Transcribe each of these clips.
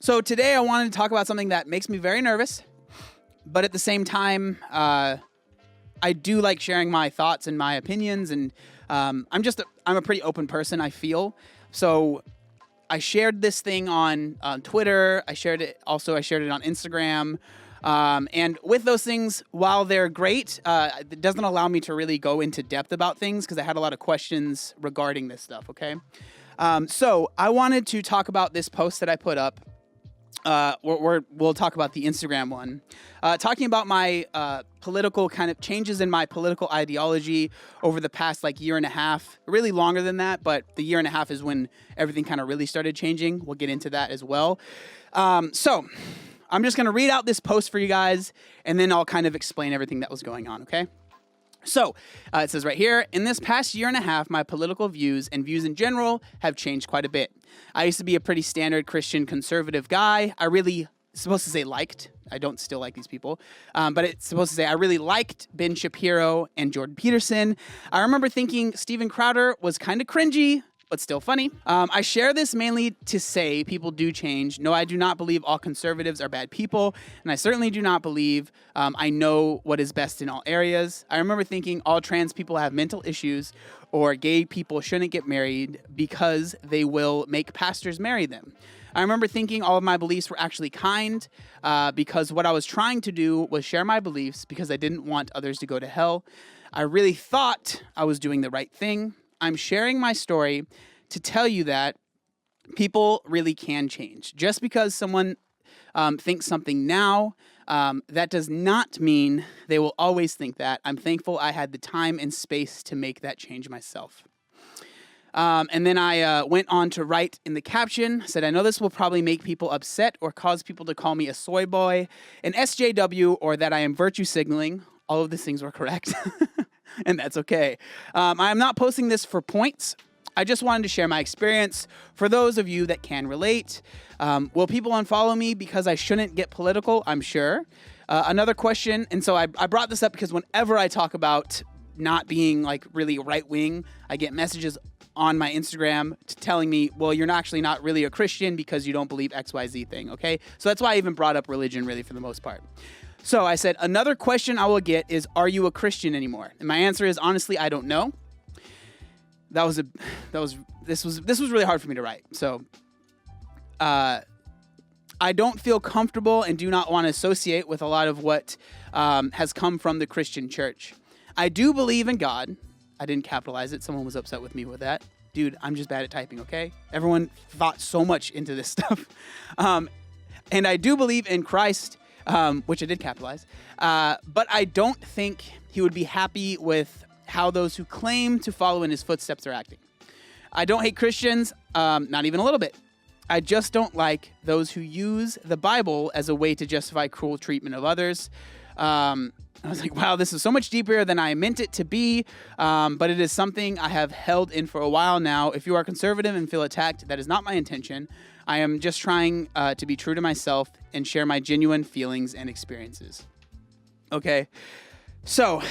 So today I wanted to talk about something that makes me very nervous, but at the same time, I do like sharing my thoughts and my opinions, and I'm a pretty open person, I feel. So I shared this thing on Twitter. I shared it on Instagram. And with those things, while they're great, it doesn't allow me to really go into depth about things because I had a lot of questions regarding this stuff, okay? So I wanted to talk about this post that I put up. We'll talk about the Instagram one. Talking about my political kind of changes in my political ideology over the past year and a half, really longer than that, but the year and a half is when everything kind of really started changing. We'll get into that as well. So I'm just going to read out this post for you guys, and then I'll kind of explain everything that was going on, okay? So it says right here, in this past year and a half, my political views and views in general have changed quite a bit. I used to be a pretty standard Christian conservative guy. I really, it's supposed to say liked. I don't still like these people. But it's supposed to say I really liked Ben Shapiro and Jordan Peterson. I remember thinking Steven Crowder was kind of cringy, but still funny. I share this mainly to say people do change. No, I do not believe all conservatives are bad people, and I certainly do not believe I know what is best in all areas. I remember thinking all trans people have mental issues, or gay people shouldn't get married because they will make pastors marry them. I remember thinking all of my beliefs were actually kind because what I was trying to do was share my beliefs because I didn't want others to go to hell. I really thought I was doing the right thing. I'm sharing my story to tell you that people really can change. Just because someone thinks something now, that does not mean they will always think that. I'm thankful I had the time and space to make that change myself. And then I went on to write in the caption, said, I know this will probably make people upset or cause people to call me a soy boy, an SJW, or that I am virtue signaling. All of these things were correct. And that's okay. I am not posting this for points. I just wanted to share my experience for those of you that can relate. Will people unfollow me because I shouldn't get political? I'm sure. Another question, and so I brought this up because whenever I talk about not being really right-wing, I get messages on my Instagram telling me, well, you're actually not really a Christian because you don't believe XYZ thing, okay? So that's why I even brought up religion really for the most part. So I said, another question I will get is, are you a Christian anymore? And my answer is, honestly, I don't know. This was really hard for me to write. So, I don't feel comfortable and do not want to associate with a lot of what has come from the Christian church. I do believe in God. I didn't capitalize it. Someone was upset with me with that. Dude, I'm just bad at typing, okay? Everyone thought so much into this stuff. And I do believe in Christ, which I did capitalize, but I don't think he would be happy with how those who claim to follow in his footsteps are acting. I don't hate Christians, not even a little bit. I just don't like those who use the Bible as a way to justify cruel treatment of others. I was like, wow, this is so much deeper than I meant it to be, but it is something I have held in for a while now. If you are conservative and feel attacked, that is not my intention. I am just trying to be true to myself and share my genuine feelings and experiences. Okay, so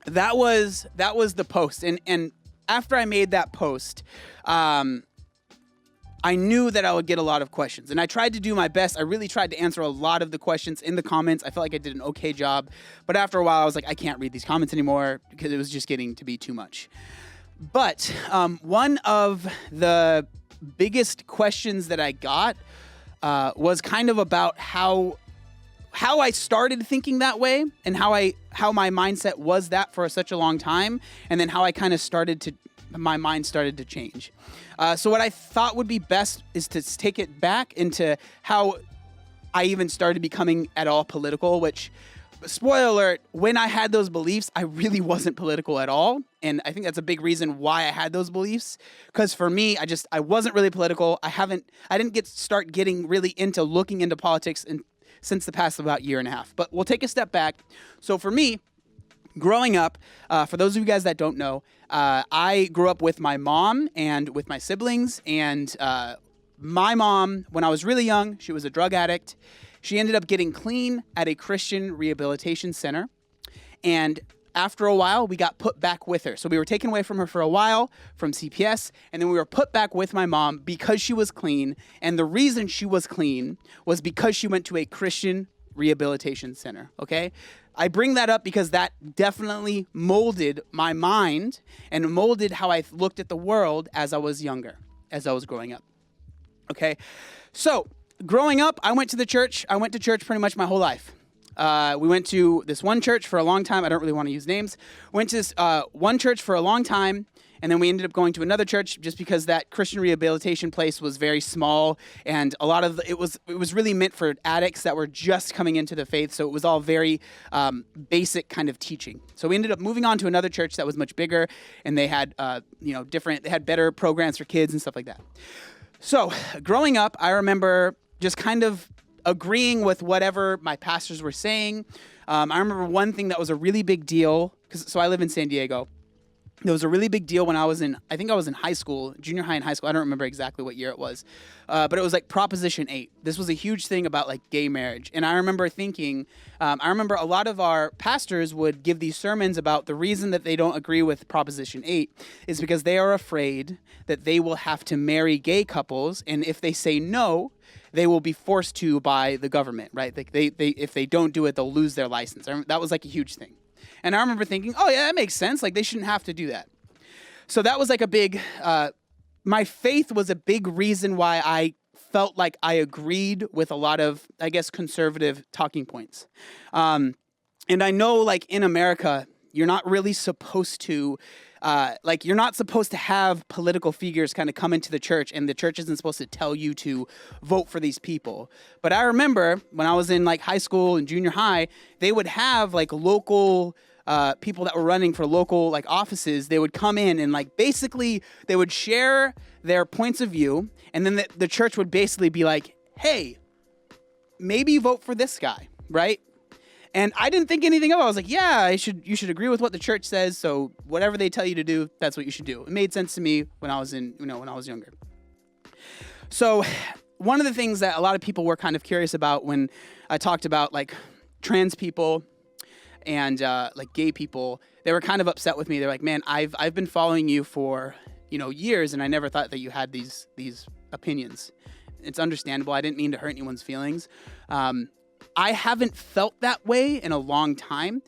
that was the post, and after I made that post, I knew that I would get a lot of questions, and I tried to do my best. I really tried to answer a lot of the questions in the comments. I felt like I did an okay job, but after a while, I was like, I can't read these comments anymore because it was just getting to be too much. But one of the biggest questions that I got was kind of about how I started thinking that way and how my mindset was that for such a long time, and then how I kind of my mind started to change. So what I thought would be best is to take it back into how I even started becoming at all political, which, spoiler alert, when I had those beliefs, I really wasn't political at all. And I think that's a big reason why I had those beliefs. Because for me, I wasn't really political. I didn't start getting really into looking into politics since the past about year and a half. But we'll take a step back. So for me, growing up, for those of you guys that don't know, I grew up with my mom and with my siblings, and my mom, when I was really young, she was a drug addict. She ended up getting clean at a Christian rehabilitation center, and after a while, we got put back with her. So we were taken away from her for a while from CPS, and then we were put back with my mom because she was clean. And the reason she was clean was because she went to a Christian rehabilitation center, okay? I bring that up because that definitely molded my mind and molded how I looked at the world as I was younger, as I was growing up, okay? So growing up, I went to church pretty much my whole life. We went to this one church for a long time. I don't really want to use names. Went to this one church for a long time, and then we ended up going to another church just because that Christian rehabilitation place was very small, and a lot of it was really meant for addicts that were just coming into the faith. So it was all very basic kind of teaching. So we ended up moving on to another church that was much bigger, and they had they had better programs for kids and stuff like that. So growing up, I remember just kind of agreeing with whatever my pastors were saying. I remember one thing that was a really big deal, so I live in San Diego. There was a really big deal when I was in high school, junior high and high school. I don't remember exactly what year it was, but it was like Proposition 8. This was a huge thing about like gay marriage. And I remember thinking, I remember a lot of our pastors would give these sermons about the reason that they don't agree with Proposition 8 is because they are afraid that they will have to marry gay couples. And if they say no, they will be forced to by the government, right? Like they if they don't do it, they'll lose their license. That was like a huge thing. And I remember thinking, oh yeah, that makes sense. Like they shouldn't have to do that. So that was like a big, my faith was a big reason why I felt like I agreed with a lot of, I guess, conservative talking points. And I know like in America, you're not really supposed to, you're not supposed to have political figures kind of come into the church, and the church isn't supposed to tell you to vote for these people. But I remember when I was in like high school and junior high, they would have like local people that were running for local like offices. They would come in and like basically they would share their points of view, and then the church would basically be like, hey, maybe vote for this guy, right? And I didn't think anything of it. I was like, yeah, you should agree with what the church says. So whatever they tell you to do, that's what you should do. It made sense to me when I was when I was younger. So one of the things that a lot of people were kind of curious about when I talked about like trans people and like gay people, they were kind of upset with me. They're like, man, I've been following you for, years, and I never thought that you had these opinions. It's understandable. I didn't mean to hurt anyone's feelings. I haven't felt that way in a long time.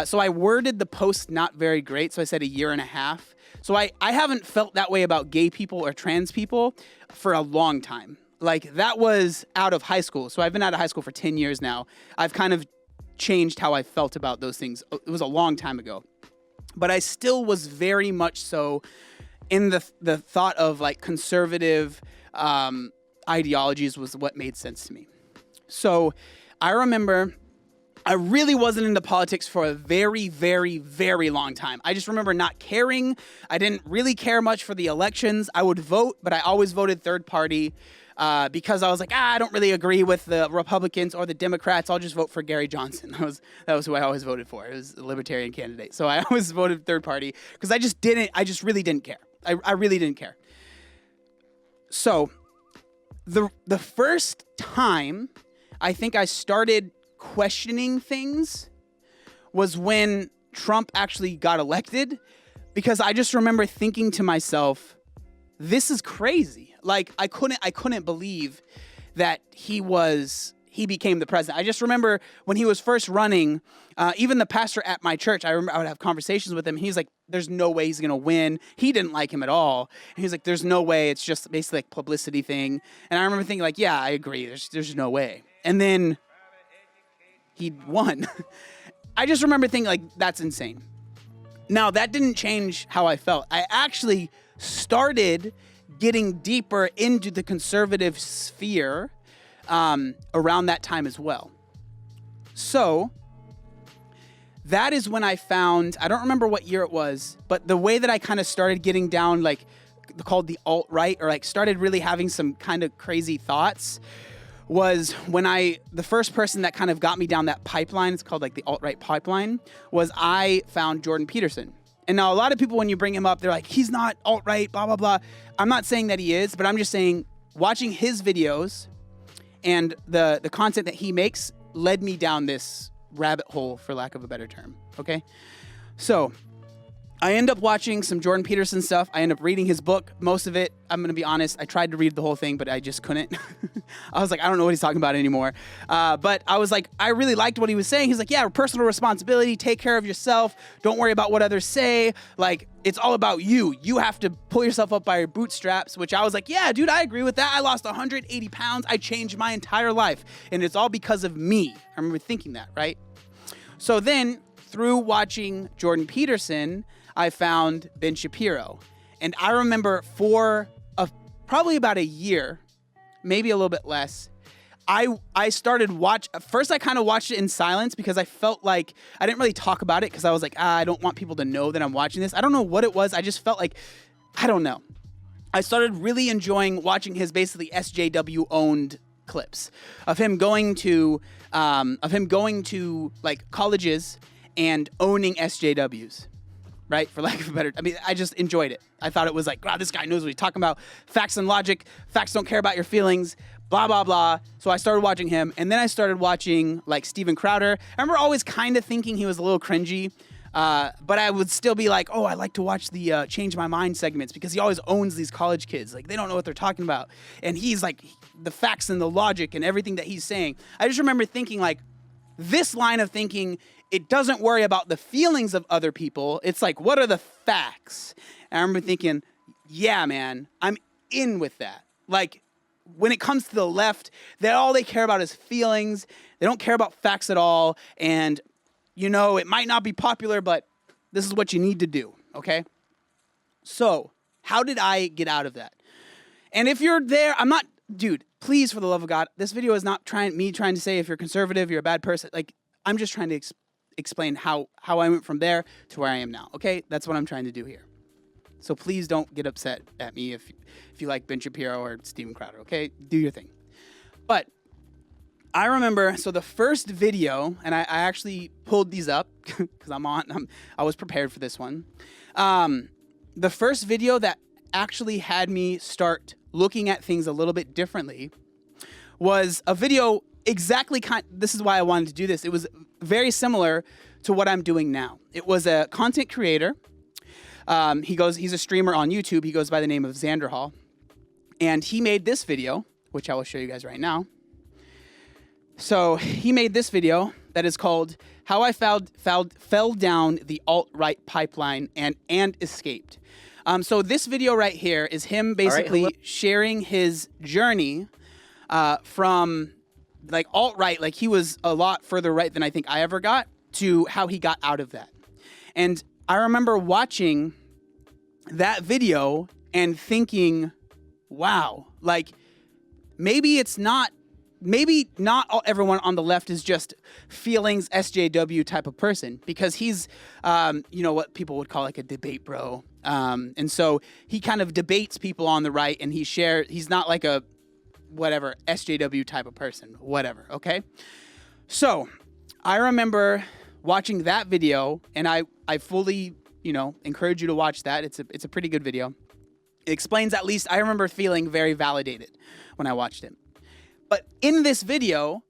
So I worded the post not very great. So I said a year and a half. So I haven't felt that way about gay people or trans people for a long time. Like that was out of high school. So I've been out of high school for 10 years now. I've kind of changed how I felt about those things. It was a long time ago. But I still was very much so in the thought of like conservative ideologies was what made sense to me. So I remember I really wasn't into politics for a very, very, very long time. I just remember not caring. I didn't really care much for the elections. I would vote, but I always voted third party because I was like, I don't really agree with the Republicans or the Democrats. I'll just vote for Gary Johnson. That was who I always voted for. It was a libertarian candidate. So I always voted third party because I just really didn't care. I really didn't care. So the first time I think I started questioning things was when Trump actually got elected, because I just remember thinking to myself, this is crazy. Like I couldn't believe that he became the president. I just remember when he was first running, even the pastor at my church, I remember I would have conversations with him. He's like, there's no way he's going to win. He didn't like him at all. And he's like, there's no way. It's just basically like publicity thing. And I remember thinking like, yeah, I agree. There's no way. And then he won. I just remember thinking like, that's insane. Now that didn't change how I felt. I actually started getting deeper into the conservative sphere around that time as well. So that is when I found, I don't remember what year it was, but the way that I kind of started getting down, like called the alt-right, or like started really having some kind of crazy thoughts, was when the first person that kind of got me down that pipeline, it's called like the alt-right pipeline, was I found Jordan Peterson. And now a lot of people, when you bring him up, they're like, he's not alt-right, blah, blah, blah. I'm not saying that he is, but I'm just saying watching his videos and the content that he makes led me down this rabbit hole, for lack of a better term, okay? So I end up watching some Jordan Peterson stuff. I end up reading his book, most of it. I'm going to be honest. I tried to read the whole thing, but I just couldn't. I was like, I don't know what he's talking about anymore. But I was like, I really liked what he was saying. He's like, yeah, personal responsibility, take care of yourself. Don't worry about what others say. Like, it's all about you. You have to pull yourself up by your bootstraps, which I was like, yeah, dude, I agree with that. I lost 180 pounds. I changed my entire life. And it's all because of me. I remember thinking that, right? So then through watching Jordan Peterson, I found Ben Shapiro. And I remember for probably about a year, maybe a little bit less, I started first I kind of watched it in silence because I felt like I didn't really talk about it because I was like, I don't want people to know that I'm watching this. I don't know what it was. I just felt like, I don't know. I started really enjoying watching his basically SJW owned clips of him going to like colleges and owning SJWs. Right? For lack of a better, I mean, I just enjoyed it. I thought it was like, wow, this guy knows what he's talking about. Facts and logic. Facts don't care about your feelings. Blah, blah, blah. So I started watching him. And then I started watching like Steven Crowder. I remember always kind of thinking he was a little cringy. But I would still be like, oh, I like to watch the Change My Mind segments because he always owns these college kids. Like, they don't know what they're talking about. And he's like, the facts and the logic and everything that he's saying. I just remember thinking like, this line of thinking, it doesn't worry about the feelings of other people. It's like, what are the facts? And I remember thinking, yeah, man, I'm in with that. Like, when it comes to the left, all they care about is feelings. They don't care about facts at all. And, you know, it might not be popular, but this is what you need to do, okay? So, how did I get out of that? And if you're there, dude, please, for the love of God, this video is not trying to say if you're conservative, you're a bad person. Like, I'm just trying to explain how I went from there to where I am now, okay? That's what I'm trying to do here. So please don't get upset at me if you like Ben Shapiro or Steven Crowder, okay? Do your thing. But I remember, so the first video, and I actually pulled these up because I was prepared for this one. The first video that actually had me start looking at things a little bit differently was a video this is why I wanted to do this. It was very similar to what I'm doing now. It was a content creator. He's a streamer on YouTube. He goes by the name of Xanderhall. And he made this video, which I will show you guys right now. So he made this video that is called How I Fell Down the Alt-Right Pipeline and Escaped. So this video right here is him basically sharing his journey from like alt-right, like he was a lot further right than I think I ever got, to how he got out of that. And I remember watching that video and thinking, wow, like maybe not everyone on the left is just feelings SJW type of person, because he's, what people would call like a debate bro. And so he kind of debates people on the right, and he's not like a whatever SJW type of person, whatever. Okay. So I remember watching that video, and I fully, encourage you to watch that. It's a pretty good video. It explains, at least I remember feeling very validated when I watched it. But in this video,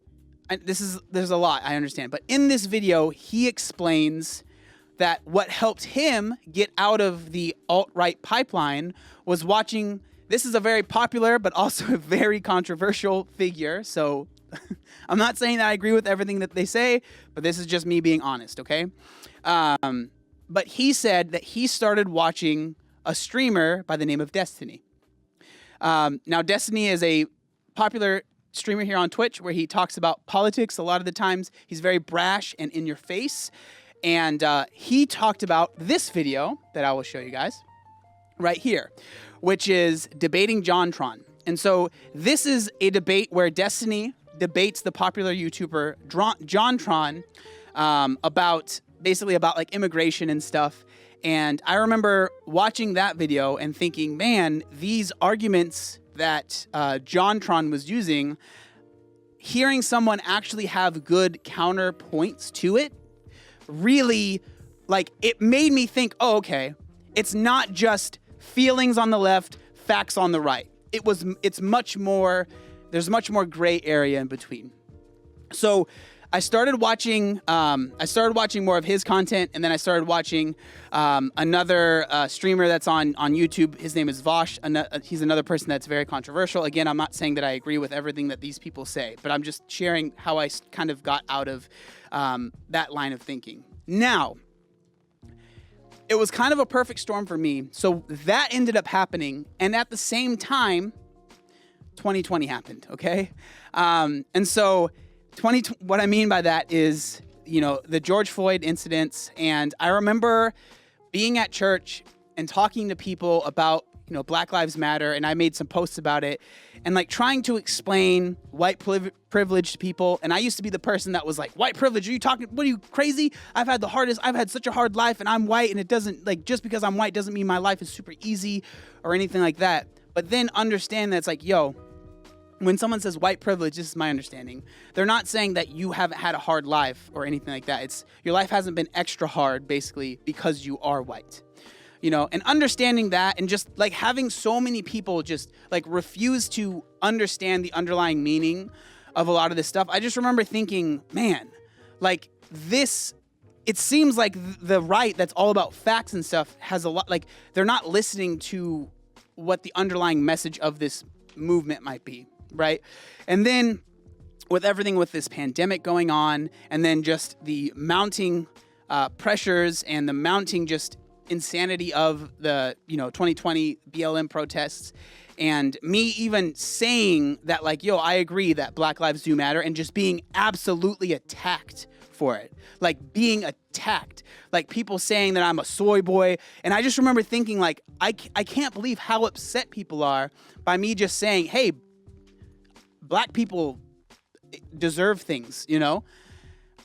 and there's a lot, I understand, but in this video, he explains that what helped him get out of the alt-right pipeline was watching, this is a very popular, but also a very controversial figure. So I'm not saying that I agree with everything that they say, but this is just me being honest, okay? But he said that he started watching a streamer by the name of Destiny. Now, Destiny is a popular streamer here on Twitch where he talks about politics a lot of the times. He's very brash and in your face. And he talked about this video that I will show you guys right here, which is debating JonTron. And so this is a debate where Destiny debates the popular YouTuber JonTron about like immigration and stuff. And I remember watching that video and thinking, man, these arguments that JonTron was using, hearing someone actually have good counterpoints to it, really, like, it made me think, oh, okay, it's not just feelings on the left, facts on the right. It's much more, there's much more gray area in between. So I started watching more of his content, and then I started watching another streamer that's on YouTube. His name is Vosh. He's another person that's very controversial. Again, I'm not saying that I agree with everything that these people say, but I'm just sharing how I kind of got out of that line of thinking. Now, it was kind of a perfect storm for me. So that ended up happening, and at the same time, 2020 happened. Okay, and so. What I mean by that is, the George Floyd incidents. And I remember being at church and talking to people about, Black Lives Matter. And I made some posts about it and like trying to explain white privilege to people. And I used to be the person that was like, white privilege, what are you crazy? I've had such a hard life and I'm white. And it doesn't just because I'm white doesn't mean my life is super easy or anything like that. But then understand that it's like, when someone says white privilege, this is my understanding. They're not saying that you haven't had a hard life or anything like that. It's your life hasn't been extra hard, basically, because you are white. And understanding that and just like having so many people just like refuse to understand the underlying meaning of a lot of this stuff. I just remember thinking, man, like this, it seems like the right that's all about facts and stuff has a lot, like they're not listening to what the underlying message of this movement might be. Right. And then with everything with this pandemic going on and then just the mounting pressures and the mounting just insanity of the, 2020 BLM protests and me even saying that like, I agree that Black lives do matter and just being absolutely attacked for it, like being attacked, like people saying that I'm a soy boy. And I just remember thinking like, I can't believe how upset people are by me just saying, hey, Black people deserve things,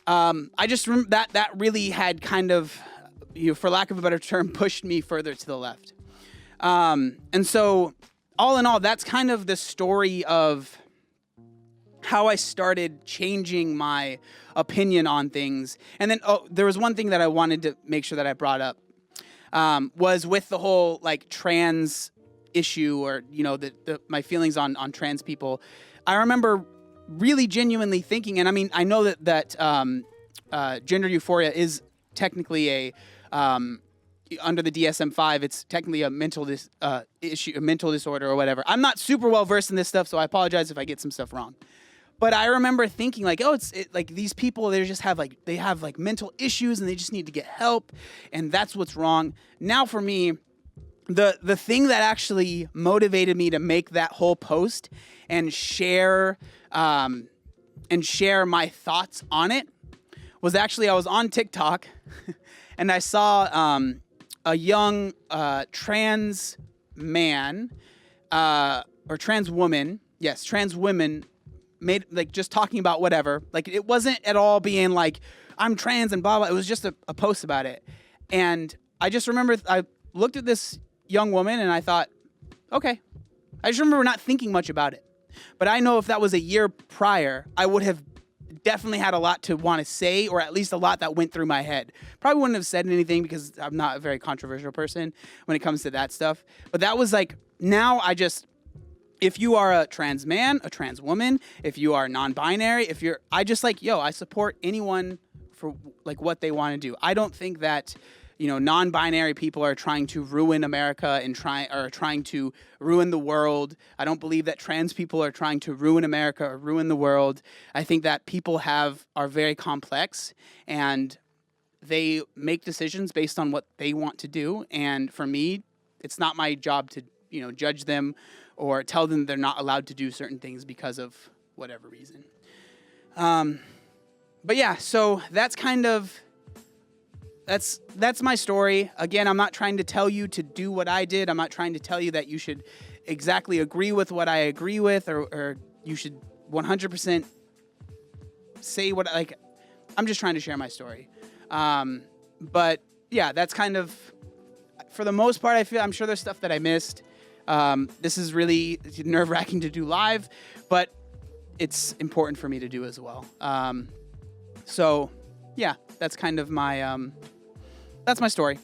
I just remember that really had kind of, for lack of a better term, pushed me further to the left. And so all in all, that's kind of the story of how I started changing my opinion on things. And then there was one thing that I wanted to make sure that I brought up was with the whole like trans issue or, my feelings on trans people. I remember really genuinely thinking, and I mean, I know that gender euphoria is technically under the DSM-5, it's technically a mental issue, a mental disorder or whatever. I'm not super well versed in this stuff, so I apologize if I get some stuff wrong. But I remember thinking like, like these people, they have mental issues and they just need to get help, and that's what's wrong. Now for me, the thing that actually motivated me to make that whole post and share my thoughts on it was actually I was on TikTok and I saw a young trans man or trans woman, trans women made like just talking about whatever. Like it wasn't at all being like I'm trans and blah blah. It was just a post about it, and I just remember I looked at this young woman and I thought, okay. I just remember not thinking much about it. But I know if that was a year prior, I would have definitely had a lot to want to say, or at least a lot that went through my head. Probably wouldn't have said anything because I'm not a very controversial person when it comes to that stuff. But that was like, now if you are a trans man, a trans woman, if you are non-binary, I support anyone for like what they want to do. I don't think that non-binary people are trying to ruin America and trying to ruin the world. I don't believe that trans people are trying to ruin America or ruin the world. I think that people are very complex and they make decisions based on what they want to do. And for me, it's not my job to, judge them or tell them they're not allowed to do certain things because of whatever reason. But yeah, so that's kind of, that's my story. Again, I'm not trying to tell you to do what I did. I'm not trying to tell you that you should exactly agree with what I agree with, or you should 100% say what, like, I'm just trying to share my story. But yeah, that's kind of, for the most part, I'm sure there's stuff that I missed. This is really nerve-wracking to do live, but it's important for me to do as well. So yeah, that's kind of my, that's my story.